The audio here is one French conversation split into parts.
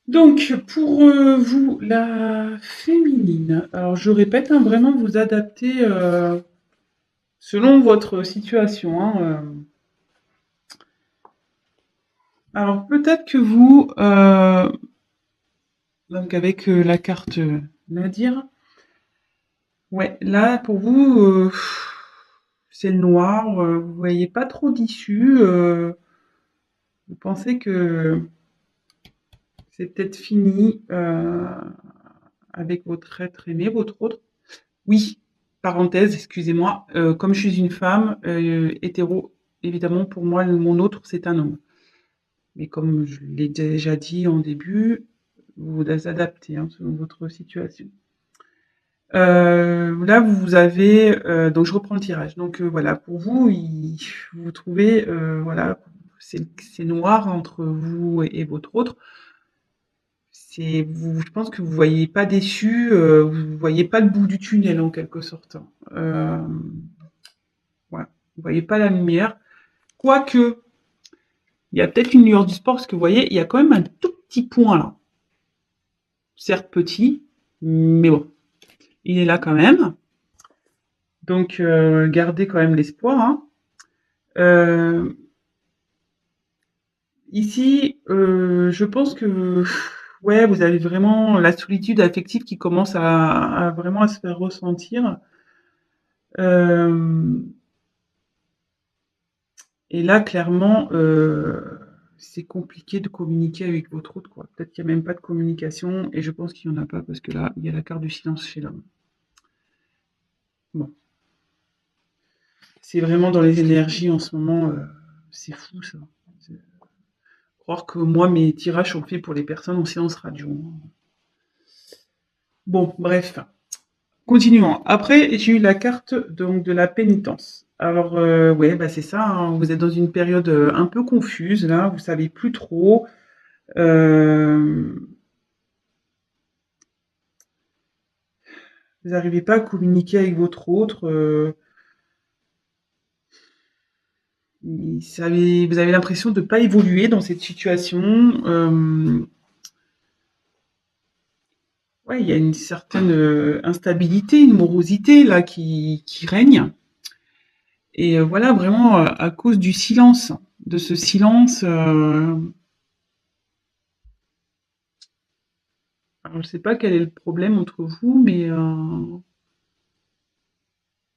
Donc, pour vous, la féminine, alors je répète, hein, vraiment vous adapter selon votre situation, hein, Alors peut-être que vous, donc avec la carte Nadir, ouais, là pour vous, c'est le noir, vous voyez pas trop d'issue, vous pensez que c'est peut-être fini avec votre être aimé, votre autre. Oui, parenthèse, excusez-moi, comme je suis une femme hétéro, évidemment pour moi mon autre c'est un homme. Mais comme je l'ai déjà dit en début, vous vous adaptez hein, selon votre situation. Là, vous avez donc je reprends le tirage. Donc voilà, pour vous, vous trouvez voilà, c'est noir entre vous et votre autre. C'est vous, je pense que vous voyez pas déçu, vous voyez pas le bout du tunnel en quelque sorte. Voilà, vous voyez pas la lumière. Quoique, il y a peut-être une lueur du sport parce que vous voyez, il y a quand même un tout petit point là. Certes petit, mais bon, il est là quand même. Donc gardez quand même l'espoir. Hein. Euh, Ici, je pense que ouais, vous avez vraiment la solitude affective qui commence à vraiment à se faire ressentir. Euh, et là, clairement, c'est compliqué de communiquer avec votre autre, quoi. Peut-être qu'il n'y a même pas de communication, et je pense qu'il n'y en a pas parce que là, il y a la carte du silence chez l'homme. Bon, c'est vraiment dans les énergies en ce moment, c'est fou ça. C'est- Croire que moi, mes tirages sont faits pour les personnes en séance radio. Hein. Bon, bref. Continuons. Après, j'ai eu la carte donc de la pénitence. Alors, ouais, bah c'est ça. Hein, vous êtes dans une période un peu confuse là. Vous savez plus trop. Euh, vous n'arrivez pas à communiquer avec votre autre. Vous avez l'impression de ne pas évoluer dans cette situation. Ouais, il y a une certaine instabilité, une morosité là qui règne. Et voilà, vraiment à cause du silence, de ce silence. Alors, je sais pas quel est le problème entre vous, mais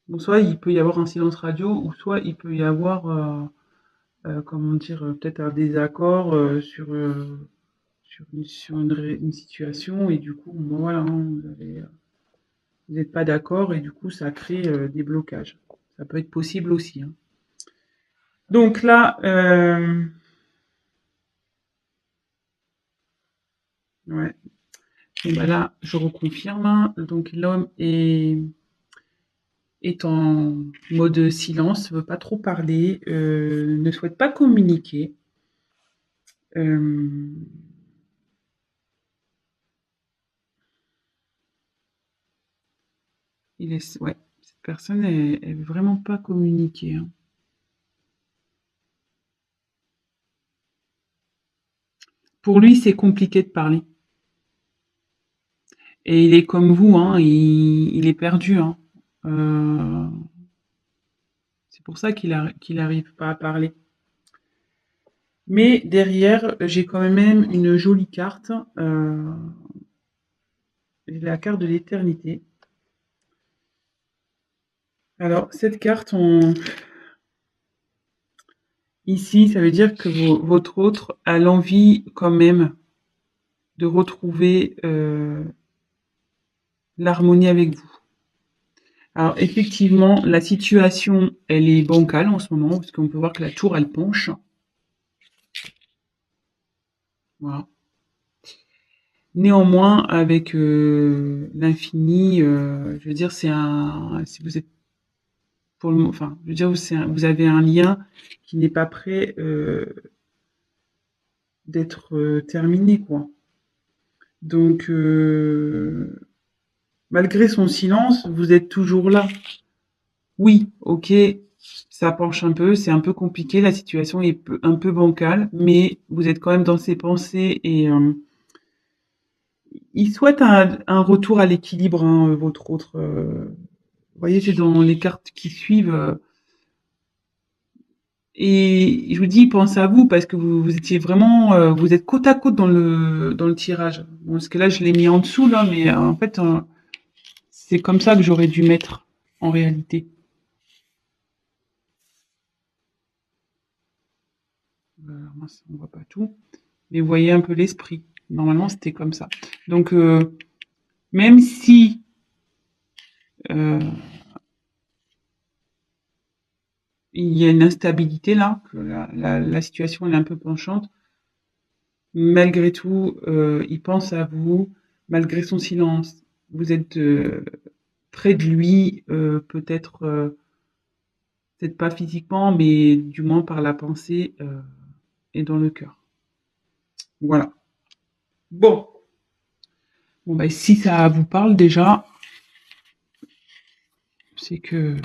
bon, soit il peut y avoir un silence radio, ou soit il peut y avoir, comment dire, peut-être un désaccord sur une situation, et du coup, bon, voilà, hein, vous n'êtes pas d'accord, et du coup, ça crée des blocages. Ça peut être possible aussi. Hein. Donc là, ouais. Bon, bah là, je reconfirme. Hein. Donc l'homme est en mode silence, ne veut pas trop parler, ne souhaite pas communiquer. Euh, ouais, cette personne, elle veut vraiment pas communiquer. Hein. Pour lui, c'est compliqué de parler. Et il est comme vous, hein, il est perdu. Hein. Euh, c'est pour ça qu'il arrive pas à parler. Mais derrière, j'ai quand même une jolie carte, la carte de l'éternité. Alors, cette carte, ici, ça veut dire que votre autre a l'envie quand même de retrouver l'harmonie avec vous. Alors effectivement, la situation, elle est bancale en ce moment, parce qu'on peut voir que la tour, elle penche. Voilà. Néanmoins, avec l'infini, je veux dire, si vous êtes pour le, enfin, je veux dire, vous avez un lien qui n'est pas prêt d'être terminé, quoi. Donc, malgré son silence, vous êtes toujours là. Oui, ok, ça penche un peu, c'est un peu compliqué, la situation est un peu bancale, mais vous êtes quand même dans ses pensées il souhaite un retour à l'équilibre, hein, votre autre. Vous voyez, c'est dans les cartes qui suivent. Et je vous dis, il pense à vous parce que vous étiez vraiment, vous êtes côte à côte dans le tirage. Bon, parce que là, je l'ai mis en dessous là, mais en fait, c'est comme ça que j'aurais dû mettre en réalité. Mince, on voit pas tout, mais vous voyez un peu l'esprit. Normalement, c'était comme ça. Donc, même si euh, il y a une instabilité là, que la situation est un peu penchante, malgré tout, il pense à vous, malgré son silence. Vous êtes près de lui, peut-être pas physiquement, mais du moins par la pensée et dans le cœur. Voilà. Bon. Bon, bah, si ça vous parle déjà, c'est que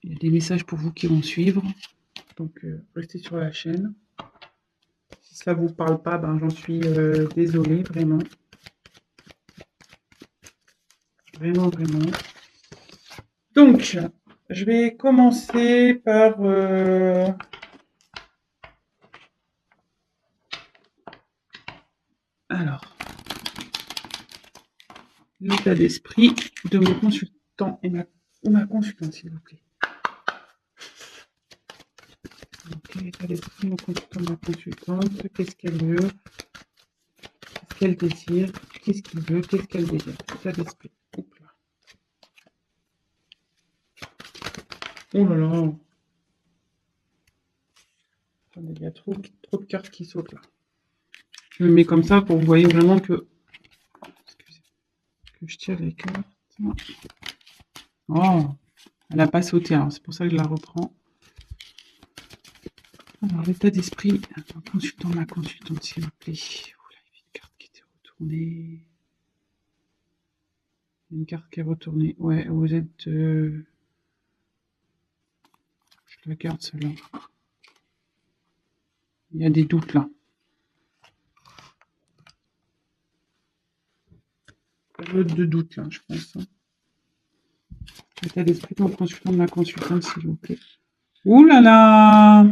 il y a des messages pour vous qui vont suivre. Donc, restez sur la chaîne. Si ça vous parle pas, ben, j'en suis désolée, vraiment. Vraiment, vraiment. Donc, je vais commencer par alors, l'état d'esprit de mon consultant et ma consultante, s'il vous plaît. Ok, l'état d'esprit de mon consultant et ma consultante. Qu'est-ce qu'elle veut? Qu'est-ce qu'elle désire? Qu'est-ce qu'il veut? Qu'est-ce qu'elle désire? État d'esprit. Oups là. Oh là là. Attendez, il y a trop de cartes qui sautent là. Je me mets comme ça pour que vous voyez vraiment que je tire les cartes. Oh, elle n'a pas sauté, alors c'est pour ça que je la reprends. Alors, l'état d'esprit, consultant ma consultante, s'il vous plaît. Oula, il y a une carte qui était retournée. Une carte qui est retournée. Ouais, vous êtes. Je la garde celle-là. Il y a des doutes là. Période de doute là, je pense. L'état d'esprit de mon consultant de ma consultante, s'il vous plaît. Ouh là là!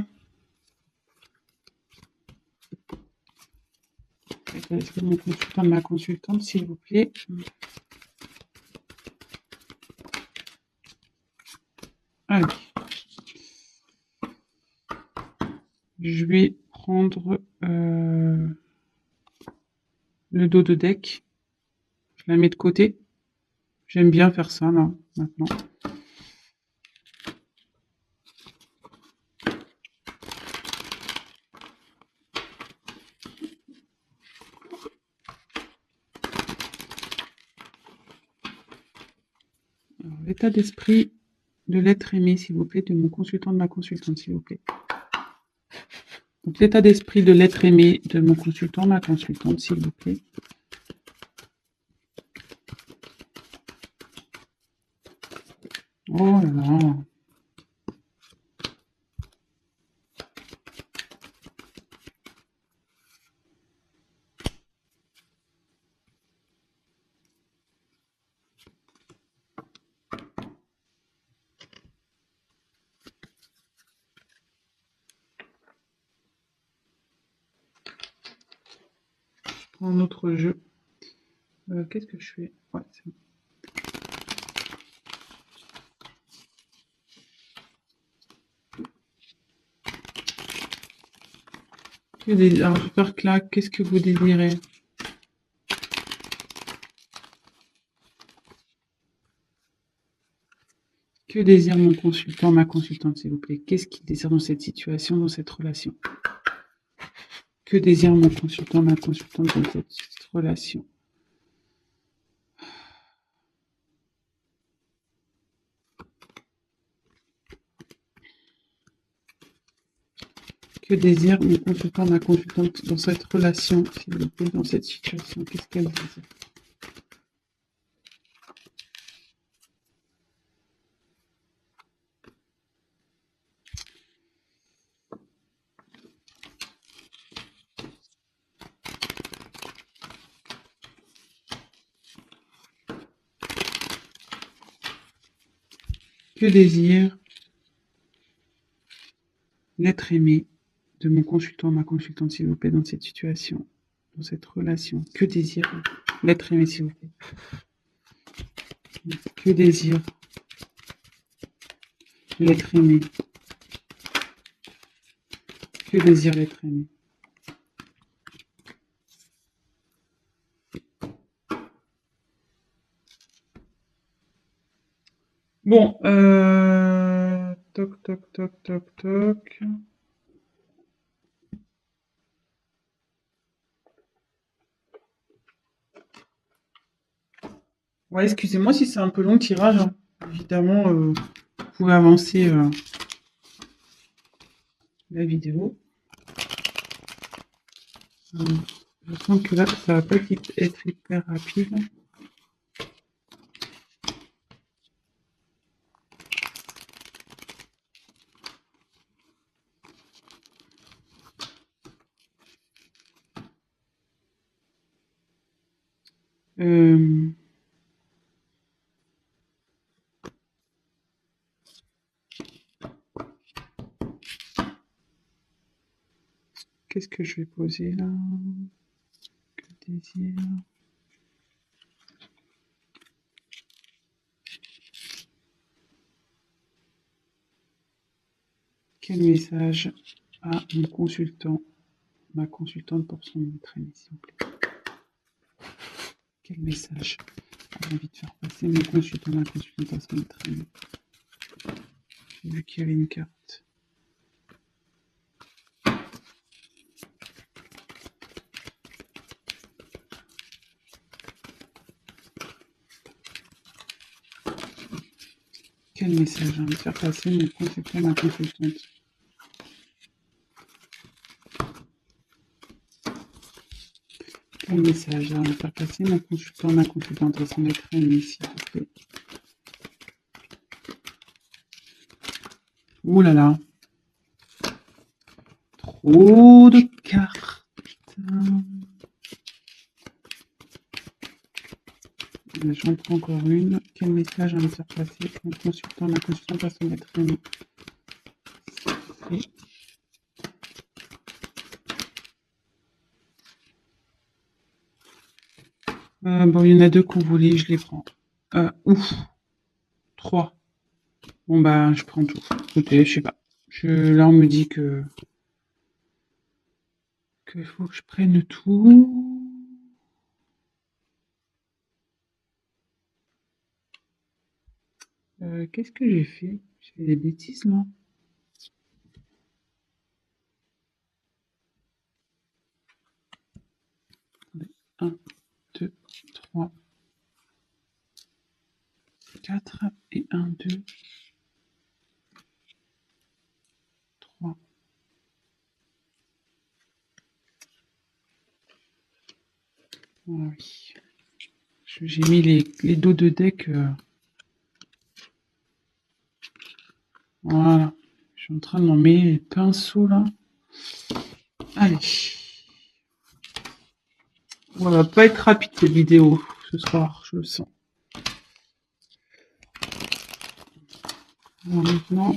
L'état d'esprit de mon consultant de ma consultante, s'il vous plaît. Allez. Je vais prendre le dos de deck. Je la mets de côté. J'aime bien faire ça là, maintenant. L'état d'esprit de l'être aimé, s'il vous plaît, de mon consultant, de ma consultante, s'il vous plaît. Donc, l'état d'esprit de l'être aimé de mon consultant, ma consultante, s'il vous plaît. Oh là là. Je prends un autre jeu. Qu'est-ce que je fais? Ouais, c'est bon. Alors, super claque, qu'est-ce que vous désirez? Que désire mon consultant, ma consultante, s'il vous plaît? Qu'est-ce qu'il désire dans cette situation, dans cette relation? Que désire mon consultant, ma consultante dans cette relation? Que désire mon consultant, ma consultante dans cette relation, s'il vous plaît, dans cette situation? Qu'est-ce qu'elle désire? Que désire l'être aimé de mon consultant, ma consultante, s'il vous plaît, dans cette situation, dans cette relation? Que désire l'être aimé, s'il vous plaît? Que désire l'être aimé? Que désire l'être aimé? Bon, toc, toc, toc, toc, toc. Ouais, excusez-moi si c'est un peu long le tirage, hein. Évidemment, vous pouvez avancer la vidéo. Je sens que là, ça va pas être hyper rapide. Qu'est-ce que je vais poser là? Que désir? Quel message à mon consultant, ma consultante pour son entraînement, s'il vous plaît? Quel message j'ai envie de faire passer mon consultant, ma consultante pour son entraînement? J'ai vu qu'il y avait une carte. Quel message j'ai envie de faire passer mon consultant, ma consultante? Quel message j'ai envie de faire passer mon consultant, ma consultante à son entraînement, s'il vous plaît? Ouh là là. Trop de cartes. J'en prends encore une. Quel message j'ai envie de faire passer mon consultant, ma consultante à son entraînement? Bon, il y en a deux qu'on voulait, je les prends. Ouf. 3. Bon, bah, je prends tout. Écoutez, je sais pas. Là, on me dit que il faut que je prenne tout. Qu'est-ce que j'ai fait? J'ai fait des bêtises, là. Attendez. 1, 2, 3, 4 et 1, 2, 3. Ah oui. J'ai mis les dos de deck. Voilà. Je suis en train de m'en mettre les pinceaux, là. Allez. On va pas être rapide cette vidéo ce soir, je le sens. Alors maintenant,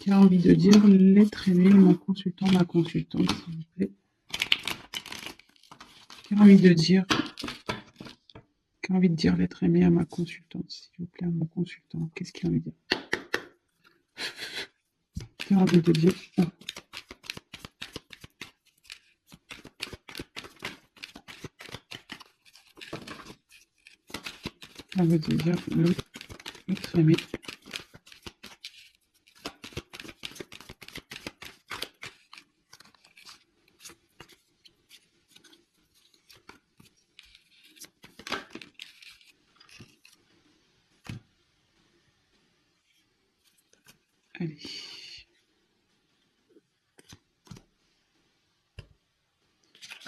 qui a envie de dire l'être aimé, mon consultant, ma consultante, s'il vous plaît? Qui a envie de dire l'être aimé à ma consultante, s'il vous plaît, à mon consultant? Qu'est-ce qu'il a envie de dire? Qui a envie de dire Qui a envie de dire l'être aimé? Allez.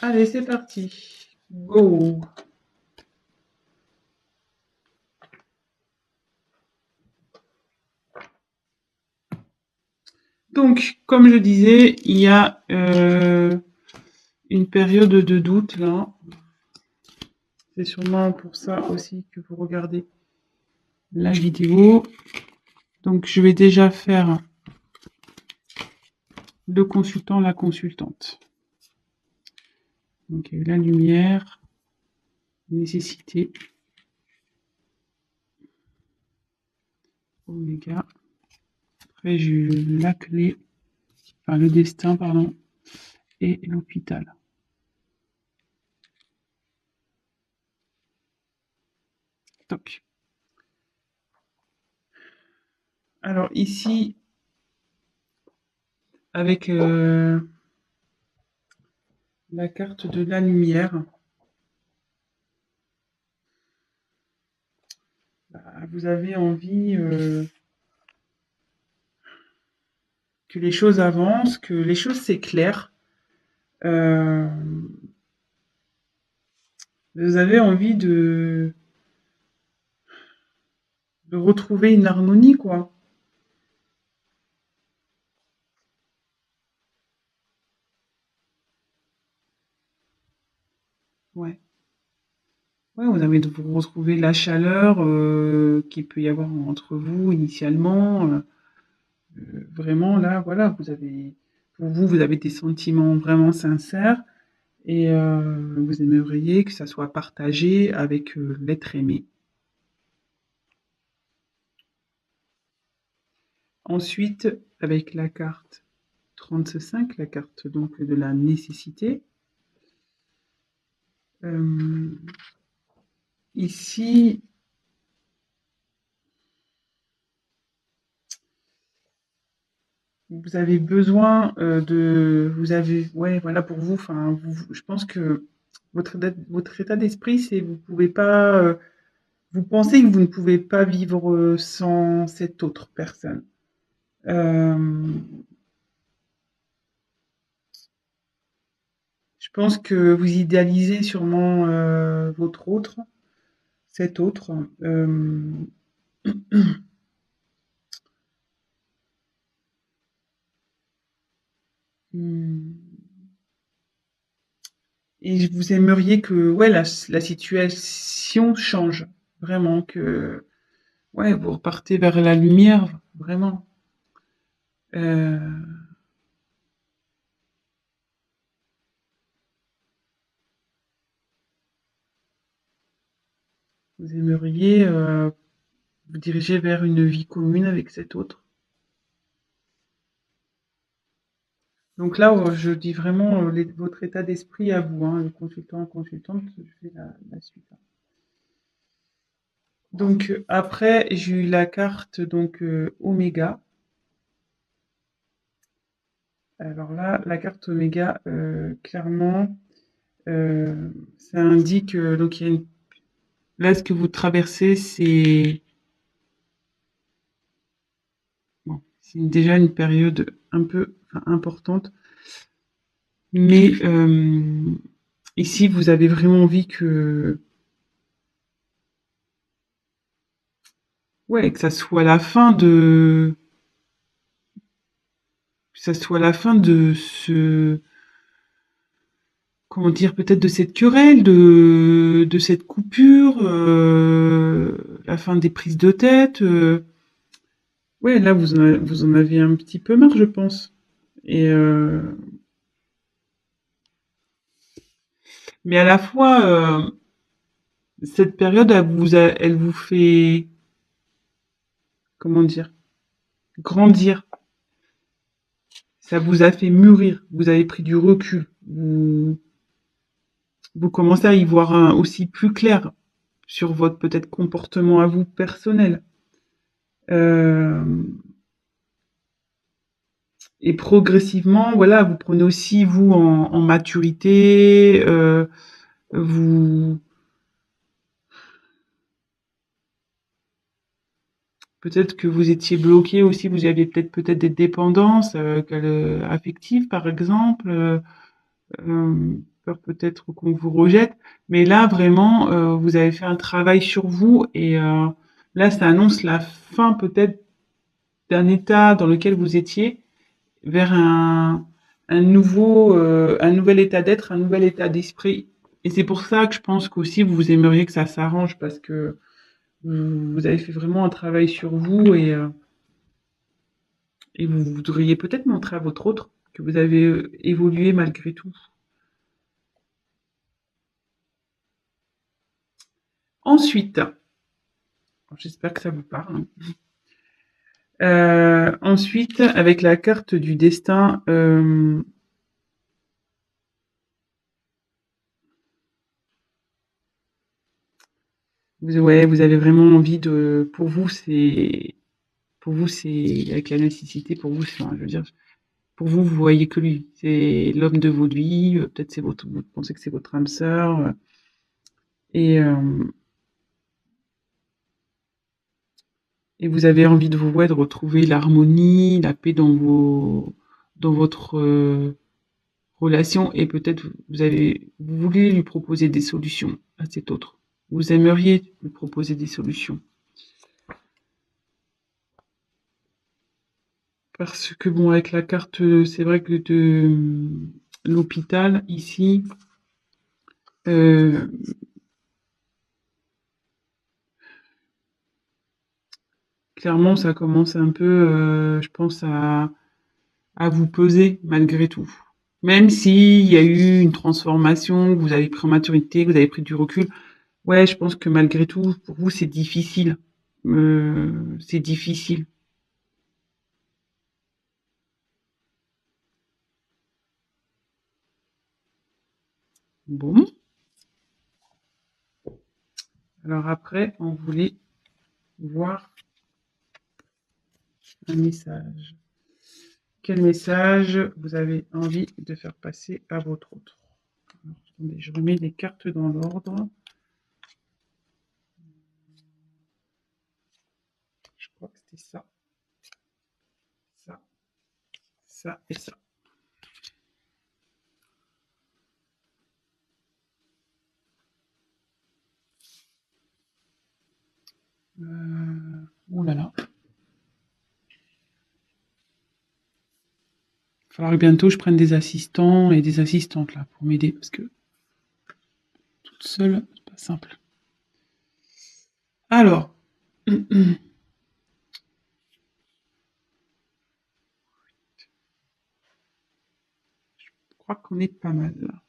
Allez, c'est parti. Go. Donc, comme je disais, il y a une période de doute là. C'est sûrement pour ça aussi que vous regardez la vidéo. Donc, je vais déjà faire le consultant, la consultante. Donc, il y a eu la lumière, nécessité, oméga. Après, j'ai eu la clé, enfin le destin, pardon, et l'hôpital. Toc. Alors ici, avec la carte de la lumière, vous avez envie que les choses avancent, que les choses s'éclairent. Vous avez envie de retrouver une harmonie, quoi. Ouais. Ouais, vous avez de vous retrouver la chaleur qu'il peut y avoir entre vous initialement. Vraiment, là, voilà, pour vous, vous avez des sentiments vraiment sincères et vous aimeriez que ça soit partagé avec l'être aimé. Ensuite, avec la carte 35, la carte donc de la nécessité, ici, vous avez besoin ouais, voilà, pour vous, enfin, je pense que votre état d'esprit, c'est vous pouvez pas, vous pensez que vous ne pouvez pas vivre sans cette autre personne. Je pense que vous idéalisez sûrement votre autre, cet autre. Et vous aimeriez que ouais, la situation change. Vraiment, que ouais, vous repartez vers la lumière, vraiment. Euh, vous aimeriez vous diriger vers une vie commune avec cet autre. Donc là, je dis vraiment votre état d'esprit à vous, hein, le consultant, consultante, je fais la suite. Donc après, j'ai eu la carte donc Oméga. Alors là, la carte Oméga, clairement, ça indique donc il y a là ce que vous traversez, c'est bon, c'est déjà une période un peu importante, mais ici vous avez vraiment envie que ouais, que ça soit la fin de que ça soit la fin de ce comment dire, peut-être de cette querelle, de cette coupure, la fin des prises de tête. Ouais, là, vous en avez un petit peu marre, je pense. Et mais à la fois, cette période, elle vous fait, comment dire, grandir. Ça vous a fait mûrir. Vous avez pris du recul. Vous commencez à y voir aussi plus clair sur votre peut-être comportement à vous personnel. Euh, Et progressivement, voilà, vous prenez aussi vous en maturité, vous peut-être que vous étiez bloqué aussi, vous aviez peut-être des dépendances affectives par exemple, peur peut-être qu'on vous rejette, mais là vraiment vous avez fait un travail sur vous et là ça annonce la fin peut-être d'un état dans lequel vous étiez vers un nouvel état d'être, un nouvel état d'esprit. Et c'est pour ça que je pense qu'aussi vous aimeriez que ça s'arrange parce que vous avez fait vraiment un travail sur vous Et vous voudriez peut-être montrer à votre autre que vous avez évolué malgré tout. Ensuite, j'espère que ça vous parle. Ensuite, avec la carte du destin, ouais, vous avez vraiment envie de. Pour vous, c'est avec la nécessité. Pour vous, enfin, je veux dire, pour vous, vous voyez que lui. C'est l'homme de votre vie. Peut-être c'est votre, vous pensez que c'est votre âme sœur. Et et vous avez envie de vous, ouais, de retrouver l'harmonie, la paix dans votre relation, et peut-être vous voulez lui proposer des solutions à cet autre. Vous aimeriez lui proposer des solutions. Parce que bon, avec la carte, c'est vrai que de l'hôpital ici, euh, clairement, ça commence un peu, je pense, à vous peser malgré tout. Même s'il y a eu une transformation, que vous avez pris en maturité, que vous avez pris du recul, ouais, je pense que malgré tout, pour vous, c'est difficile. C'est difficile. Bon. Alors après, on voulait voir un message. Quel message vous avez envie de faire passer à votre autre? Alors, attendez, je remets les cartes dans l'ordre. Je crois que c'était ça, ça, ça et ça. Oh là là. Il va falloir que bientôt je prenne des assistants et des assistantes là pour m'aider parce que toute seule, c'est pas simple. Alors, je crois qu'on est pas mal là.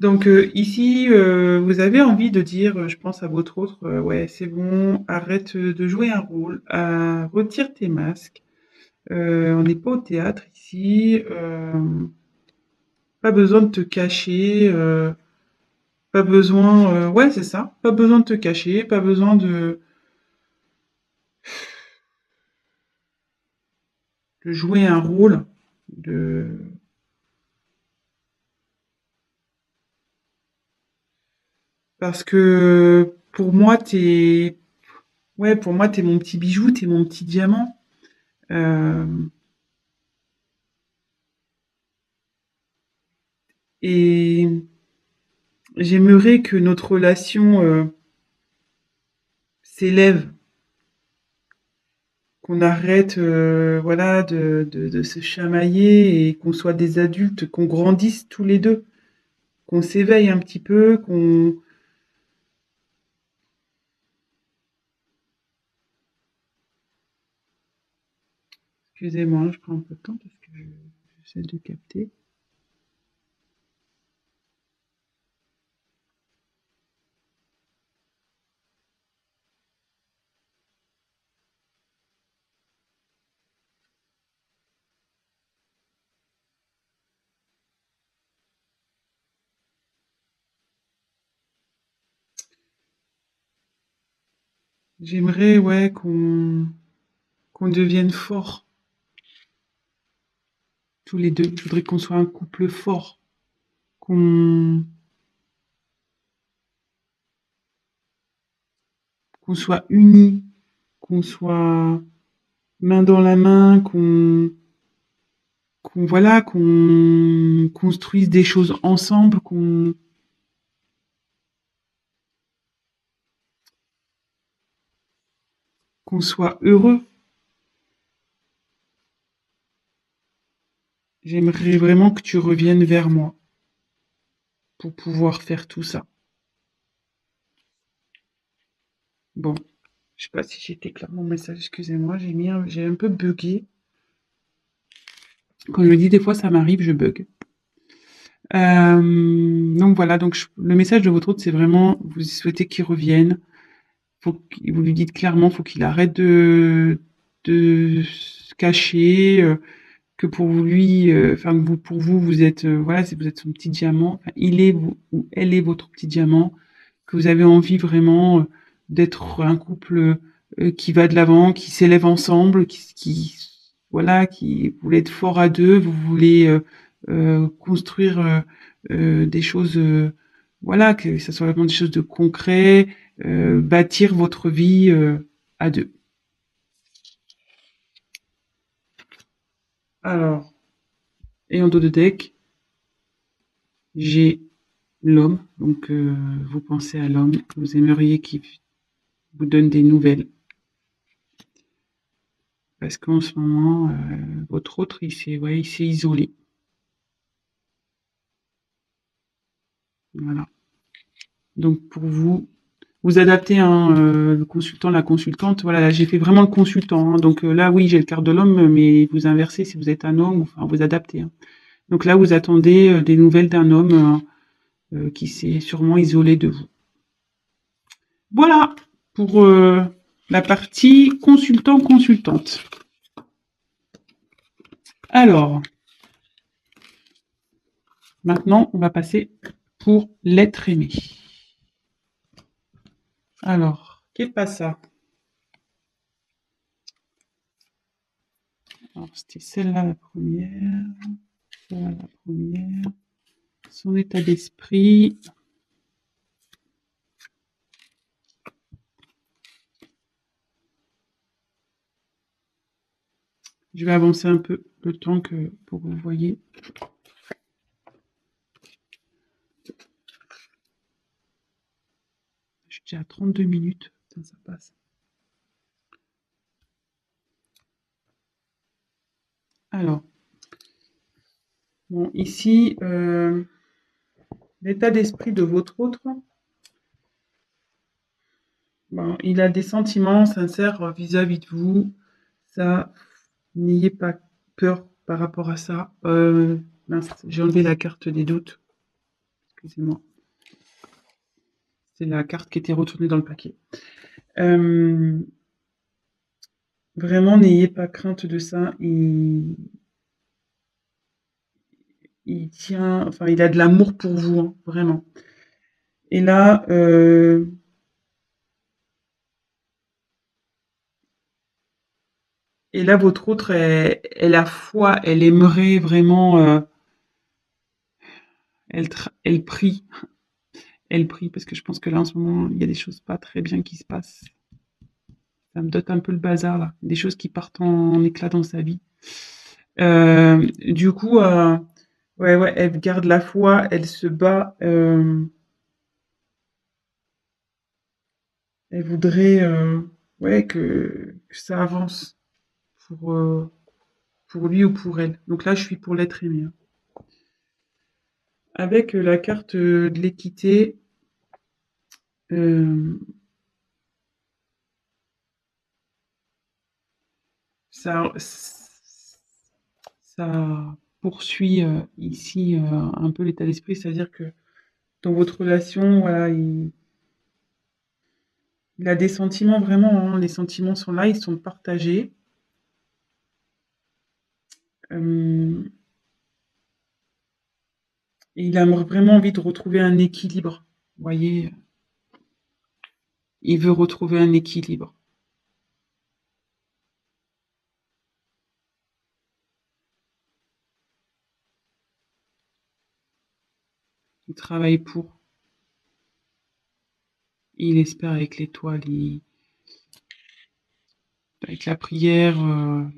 Donc ici, vous avez envie de dire, je pense à votre autre, ouais, c'est bon, arrête de jouer un rôle, retire tes masques. On n'est pas au théâtre ici, pas besoin de te cacher, pas besoin, ouais, c'est ça, pas besoin de te cacher, pas besoin de jouer un rôle, de parce que pour moi, t'es, ouais, pour moi, t'es mon petit bijou, t'es mon petit diamant. Euh, et j'aimerais que notre relation s'élève, qu'on arrête, voilà, de se chamailler et qu'on soit des adultes, qu'on grandisse tous les deux, qu'on s'éveille un petit peu, qu'on... Excusez-moi, je prends un peu de temps parce que j'essaie de capter. J'aimerais, ouais, qu'on devienne forts tous les deux. Je voudrais qu'on soit un couple fort, qu'on qu'on soit unis, qu'on soit main dans la main, qu'on voilà, qu'on construise des choses ensemble, qu'on soit heureux. J'aimerais vraiment que tu reviennes vers moi pour pouvoir faire tout ça. Bon, Je sais pas si j'étais clair dans mon message, excusez-moi, j'ai un peu bugué. Quand je le dis, des fois, ça m'arrive, je bug. Donc voilà, le message de votre hôte, c'est vraiment, vous souhaitez qu'il revienne. Vous lui dites clairement, faut qu'il arrête de se cacher, que pour lui, enfin, pour vous, vous êtes, voilà, vous êtes son petit diamant. Enfin, ou elle est votre petit diamant. Que vous avez envie vraiment d'être un couple qui va de l'avant, qui s'élève ensemble, voilà, qui vous voulez être fort à deux, vous voulez construire des choses, voilà, que ça soit vraiment des choses de concret, bâtir votre vie à deux. Alors, et en dos de deck, j'ai l'homme, donc vous pensez à l'homme, vous aimeriez qu'il vous donne des nouvelles. Parce qu'en ce moment, votre autre, il s'est isolé. Voilà. Donc pour vous, vous adaptez hein, le consultant, la consultante. Voilà, là j'ai fait vraiment le consultant. Hein. Donc là, oui, j'ai le quart de l'homme, mais vous inversez si vous êtes un homme, enfin vous adaptez. Hein. Donc là, vous attendez des nouvelles d'un homme qui s'est sûrement isolé de vous. Voilà pour la partie consultant-consultante. Alors, maintenant, on va passer pour l'être aimé. Alors, che passa? Alors, c'était celle-là la première. Celle-là la première. Son état d'esprit. Je vais avancer un peu le temps pour que vous voyez. Je suis déjà à 32 minutes. Putain, ça passe. Alors, bon, ici, l'état d'esprit de votre autre. Bon, il a des sentiments sincères vis-à-vis de vous. Ça, n'ayez pas peur par rapport à ça. Mince, j'ai enlevé la carte des doutes. Excusez-moi. C'est la carte qui était retournée dans le paquet. Vraiment, n'ayez pas crainte de ça. Il tient, enfin, il a de l'amour pour vous, hein, vraiment. Et là, votre autre, elle a foi, elle aimerait vraiment, elle prie, elle prie, parce que je pense que là, en ce moment, il y a des choses pas très bien qui se passent. Ça me dote un peu le bazar, là. Des choses qui partent en éclat dans sa vie. Du coup, ouais, elle garde la foi, elle se bat, elle voudrait, ouais, que ça avance pour lui ou pour elle. Donc là, je suis pour l'être aimé. Hein. Avec la carte de l'équité, euh, ça, ça poursuit ici un peu l'état d'esprit, c'est-à-dire que dans votre relation, voilà, il a des sentiments vraiment, hein, les sentiments sont là, ils sont partagés. Euh, et il a vraiment envie de retrouver un équilibre. Vous voyez, il veut retrouver un équilibre. Il travaille pour. Il espère avec l'étoile, avec la prière,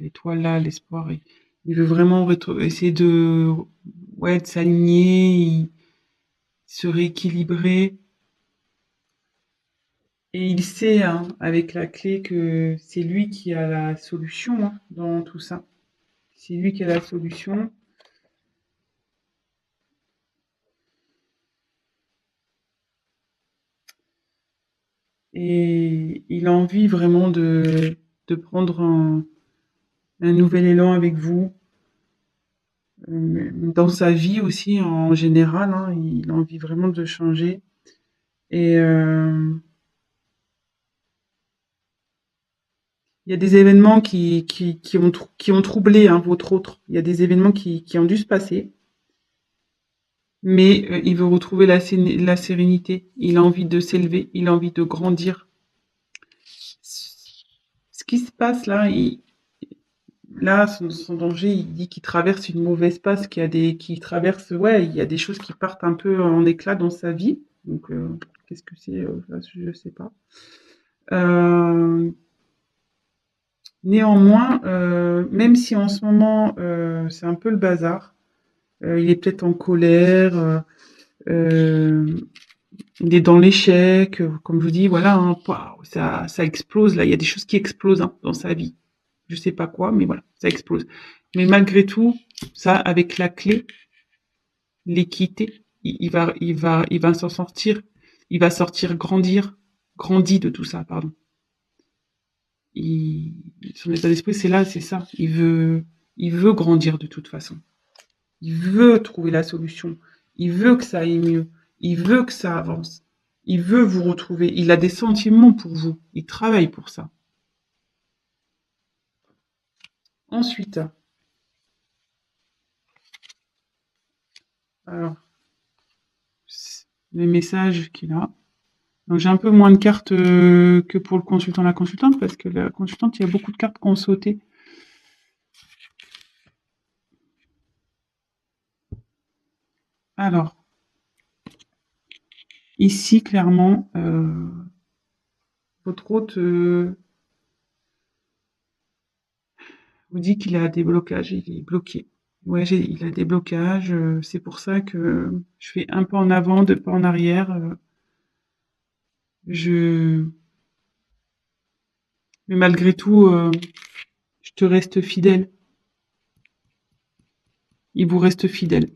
l'étoile là, l'espoir. Il veut vraiment essayer ouais, de s'aligner, se rééquilibrer. Et il sait, hein, avec la clé, que c'est lui qui a la solution hein, dans tout ça. C'est lui qui a la solution. et il a envie vraiment de prendre un nouvel élan avec vous, dans sa vie aussi en général, hein, il a envie vraiment de changer. Et il y a des événements qui ont troublé, hein, votre autre. Il y a des événements qui ont dû se passer, mais il veut retrouver la sérénité. Il a envie de s'élever, il a envie de grandir. Ce qui se passe là, là, son danger, il dit qu'il traverse une mauvaise passe, qu'il traverse, ouais, il y a des choses qui partent un peu en éclat dans sa vie. Donc, qu'est-ce que c'est, là, je sais pas. Euh, Néanmoins, même si en ce moment c'est un peu le bazar, il est peut-être en colère, il est dans l'échec, comme je vous dis, voilà, hein, ça explose là, il y a des choses qui explosent, hein, dans sa vie. Je sais pas quoi, mais voilà, ça explose. Mais malgré tout, ça, avec la clé, l'équité, il va s'en sortir. Il va sortir grandi de tout ça, pardon. Son état d'esprit, c'est là, c'est ça. Il veut grandir de toute façon. Il veut trouver la solution. Il veut que ça aille mieux. Il veut que ça avance. Il veut vous retrouver. Il a des sentiments pour vous. Il travaille pour ça. Ensuite, alors, les messages qu'il a. Donc j'ai un peu moins de cartes que pour le consultant, la consultante, parce que la consultante, il y a beaucoup de cartes qui ont sauté. Alors, ici, clairement, votre hôte vous dit qu'il a des blocages, il est bloqué. Ouais, il a des blocages, c'est pour ça que je fais un pas en avant, deux pas en arrière. Je... Mais malgré tout, je te reste fidèle. Il vous reste fidèle.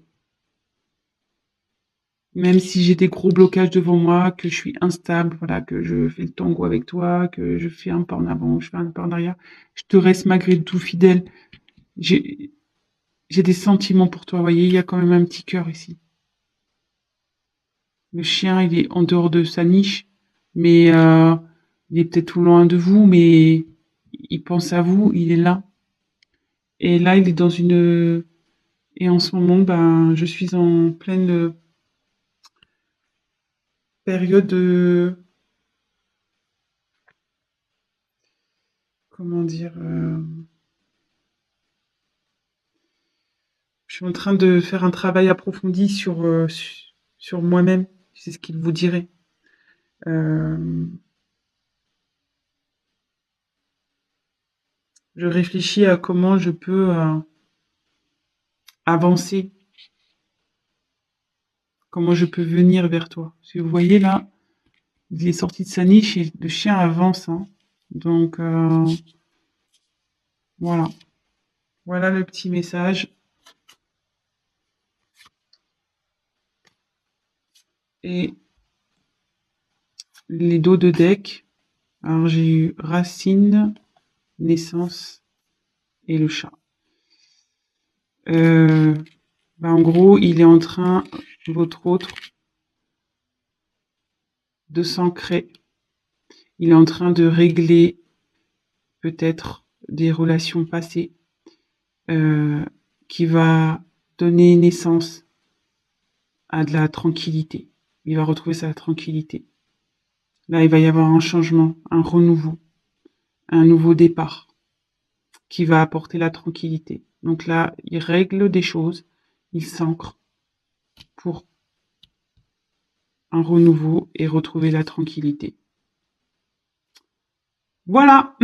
Même si j'ai des gros blocages devant moi, que je suis instable, voilà, que je fais le tango avec toi, que je fais un pas en avant, je fais un pas en arrière, je te reste malgré tout fidèle. J'ai des sentiments pour toi, vous voyez, il y a quand même un petit cœur ici. Le chien, il est en dehors de sa niche, mais il est peut-être tout loin de vous, mais il pense à vous, il est là. Et là, il est dans une... Et en ce moment, ben, je suis en pleine période de... Comment dire je suis en train de faire un travail approfondi sur moi-même. C'est ce qu'il vous dirait. Euh, je réfléchis à comment je peux avancer, comment je peux venir vers toi. Si vous voyez là, il est sorti de sa niche et le chien avance, hein. Donc voilà. Voilà le petit message. Et les dos de deck. Alors j'ai eu racine, naissance et le chat. En gros, il est en train, votre autre, de s'ancrer. Il est en train de régler peut-être des relations passées qui va donner naissance à de la tranquillité. Il va retrouver sa tranquillité. Là, il va y avoir un changement, un renouveau, un nouveau départ qui va apporter la tranquillité. Donc là, il règle des choses, il s'ancre pour un renouveau et retrouver la tranquillité. Voilà.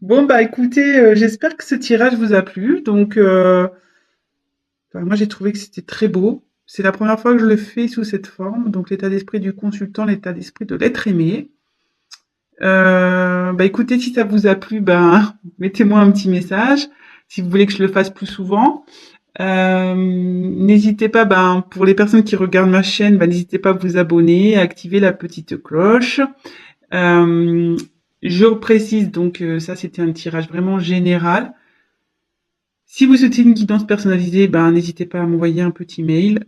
Bon, bah écoutez, j'espère que ce tirage vous a plu. Donc, moi, j'ai trouvé que c'était très beau. C'est la première fois que je le fais sous cette forme. Donc, l'état d'esprit du consultant, l'état d'esprit de l'être aimé. Bah écoutez, si ça vous a plu, ben mettez-moi un petit message. Si vous voulez que je le fasse plus souvent. N'hésitez pas, ben, pour les personnes qui regardent ma chaîne, ben, n'hésitez pas à vous abonner, à activer la petite cloche. Euh, je précise donc, ça c'était un tirage vraiment général. Si vous souhaitez une guidance personnalisée, ben, n'hésitez pas à m'envoyer un petit mail.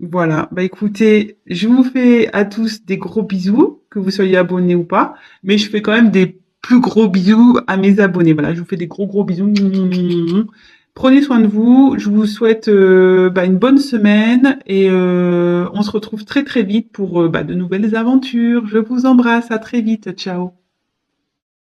Voilà. Bah écoutez, je vous fais à tous des gros bisous, que vous soyez abonnés ou pas, mais je fais quand même des plus gros bisous à mes abonnés. Voilà, je vous fais des gros gros bisous. Prenez soin de vous. Je vous souhaite bah, une bonne semaine et on se retrouve très très vite pour bah, de nouvelles aventures. Je vous embrasse. À très vite. Ciao.